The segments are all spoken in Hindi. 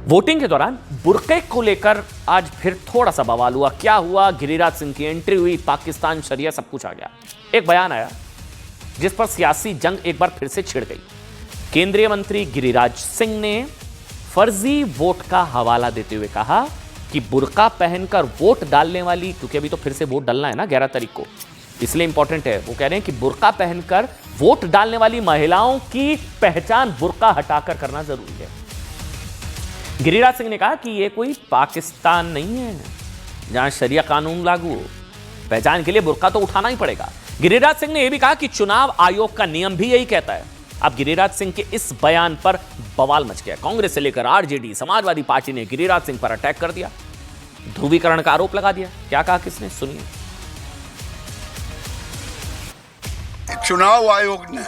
वोटिंग के दौरान बुर्के को लेकर आज फिर थोड़ा सा बवाल हुआ। क्या हुआ? गिरिराज सिंह की एंट्री हुई, पाकिस्तान शरिया सब कुछ आ गया। एक बयान आया जिस पर सियासी जंग एक बार फिर से छिड़ गई। केंद्रीय मंत्री गिरिराज सिंह ने फर्जी वोट का हवाला देते हुए कहा कि बुर्का पहनकर वोट डालने वाली, क्योंकि अभी तो फिर से वोट डालना है ना 11 तारीख को, इसलिए इंपॉर्टेंट है। वो कह रहे हैं कि बुर्का पहनकर वोट डालने वाली महिलाओं की पहचान बुर्का हटाकर करना जरूरी है। गिरिराज सिंह ने कहा कि यह कोई पाकिस्तान नहीं है जहां शरिया कानून लागू हो, पहचान के लिए बुर्का तो उठाना ही पड़ेगा। गिरिराज सिंह ने यह भी कहा कि चुनाव आयोग का नियम भी यही कहता है। अब गिरिराज सिंह के इस बयान पर बवाल मच गया। कांग्रेस से लेकर आरजेडी, समाजवादी पार्टी ने गिरिराज सिंह पर अटैक कर दिया, ध्रुवीकरण का आरोप लगा दिया। क्या कहा किसने, सुनिए। चुनाव आयोग ने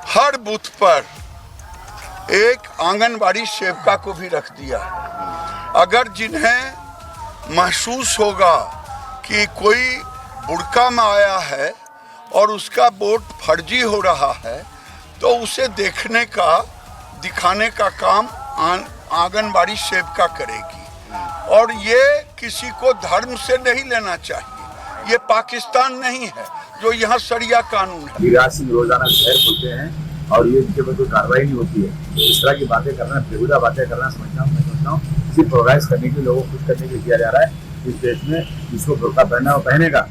हर बूथ पर एक आंगनबाड़ी सेविका को भी रख दिया। अगर जिन्हें महसूस होगा कि कोई बुर्का में आया है और उसका वोट फर्जी हो रहा है, तो उसे देखने का, दिखाने का काम आंगनबाड़ी सेविका करेगी। और ये किसी को धर्म से नहीं लेना चाहिए। ये पाकिस्तान नहीं है जो यहाँ शरिया कानून है। गिरिराज सिंह रोजाना शहर बोलते हैं और ये इनके ऊपर कोई कार्रवाई नहीं होती है। इस तरह की बातें करना, बेहुदा बातें करना, मैं समझता हूँ सिर्फ प्रोग्रेस करने के लिए, लोगों को खुश करने के लिए किया जा रहा है। इस देश में जिसको बुर्का पहनना है वो पहनेगा।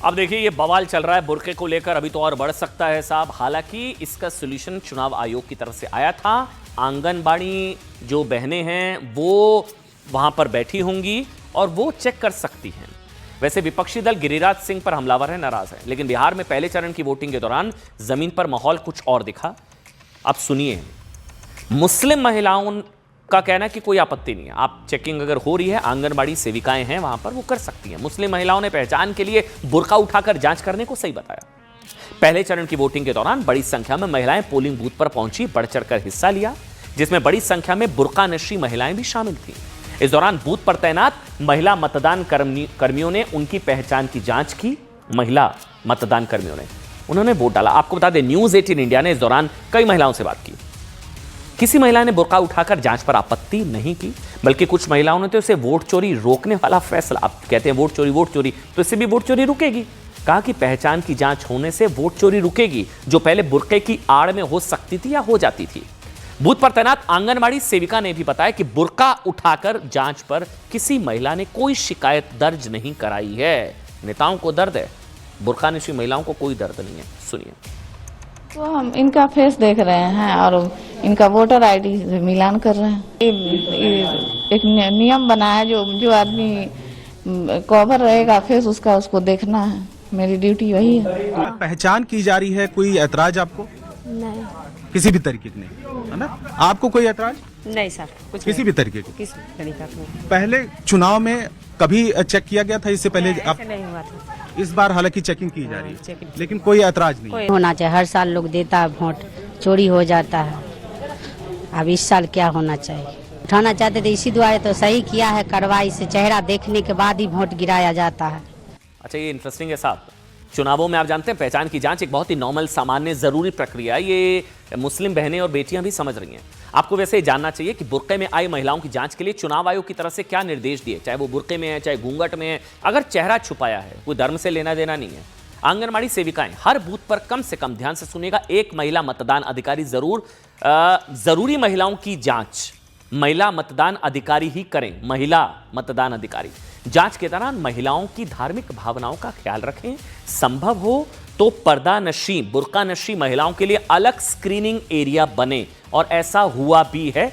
अब देखिए ये बवाल चल रहा है बुर्के को लेकर, अभी तो और बढ़ सकता है साहब। हालांकि इसका सोल्यूशन चुनाव आयोग की तरफ से आया था। आंगनबाड़ी जो बहनें हैं वो वहां पर बैठी होंगी और वो चेक कर सकती हैं। वैसे विपक्षी दल गिरिराज सिंह पर हमलावर है, नाराज है, लेकिन बिहार में पहले चरण की वोटिंग के दौरान जमीन पर माहौल कुछ और दिखा। अब सुनिए, मुस्लिम महिलाओं का कहना है कि कोई आपत्ति नहीं है, आप चेकिंग अगर हो रही है, आंगनबाड़ी सेविकाएं हैं वहां पर, वो कर सकती हैं। मुस्लिम महिलाओं ने पहचान के लिए बुर्का उठाकर जांच करने को सही बताया। पहले चरण की वोटिंग के दौरान बड़ी संख्या में महिलाएं पोलिंग बूथ पर पहुंची, बढ़ चढ़कर हिस्सा लिया, जिसमें बड़ी संख्या में बुर्का नशी महिलाएं भी शामिल थी। इस दौरान बूथ पर तैनात महिला मतदान कर्मियों ने उनकी पहचान की जांच की। महिला मतदान कर्मियों ने उन्होंने वोट डाला। आपको बता दें, न्यूज़ 18 इंडिया ने इस दौरान कई महिलाओं से बात की। किसी महिला ने बुर्का उठाकर जांच पर आपत्ति नहीं की, बल्कि कुछ महिलाओं ने तो इसे वोट चोरी रोकने वाला फैसला, आप कहते हैं वोट चोरी, तो इससे भी वोट चोरी रुकेगी। कहा कि पहचान की जांच होने से वोट चोरी रुकेगी, जो पहले बुर्के की आड़ में हो सकती थी या हो जाती थी। बूथ पर तैनात आंगनबाड़ी सेविका ने भी बताया कि बुर्का उठाकर जांच पर किसी महिला ने कोई शिकायत दर्ज नहीं कराई है। नेताओं को दर्द है, बुर्का नशी महिलाओं को कोई दर्द नहीं है। सुनिए। तो हम इनका फेस देख रहे हैं और इनका वोटर आईडी से मिलान कर रहे हैं। एक नियम बना है, जो आदमी कवर रहेगा फेस उसका, उसको देखना है। मेरी ड्यूटी वही है। पहचान की जा रही है, कोई ऐतराज आपको? नहीं, किसी भी तरीके की नहीं है ना? आपको कोई ऐतराज? नहीं सर, कुछ किसी भी तरीके की? किस तरीका का पहले चुनाव में कभी चेक किया गया था इससे पहले? आप नहीं हुआ था। इस बार हालांकि चेकिंग की जा रही है, चेकिंग। लेकिन कोई ऐतराज नहीं है। होना चाहिए। हर साल लोग देता है वोट, चोरी हो जाता है। अब इस साल क्या होना चाहिए? उठाना चाहते थे, इसी दुआरे तो सही किया है कार्रवाई से। चेहरा देखने के बाद ही वोट गिराया जाता है। अच्छा, ये इंटरेस्टिंग है साहब। चुनावों में आप जानते हैं पहचान की जांच एक बहुत ही नॉर्मल, सामान्य, जरूरी प्रक्रिया है। ये मुस्लिम बहनें और बेटियां भी समझ रही हैं। आपको वैसे ही जानना चाहिए कि बुर्के में आई महिलाओं की जांच के लिए चुनाव आयोग की तरफ से क्या निर्देश दिए, चाहे वो बुर्के में है, चाहे घूंघट में है। अगर चेहरा छुपाया है, कोई धर्म से लेना देना नहीं है। आंगनबाड़ी सेविकाएं हर बूथ पर कम से कम, ध्यान से सुनिएगा, एक महिला मतदान अधिकारी जरूरी महिलाओं की जांच महिला मतदान अधिकारी ही करें। महिला मतदान अधिकारी जांच के दौरान महिलाओं की धार्मिक भावनाओं का ख्याल रखें। संभव हो तो पर्दा नशी, बुर्का नशी महिलाओं के लिए अलग स्क्रीनिंग एरिया बने, और ऐसा हुआ भी है।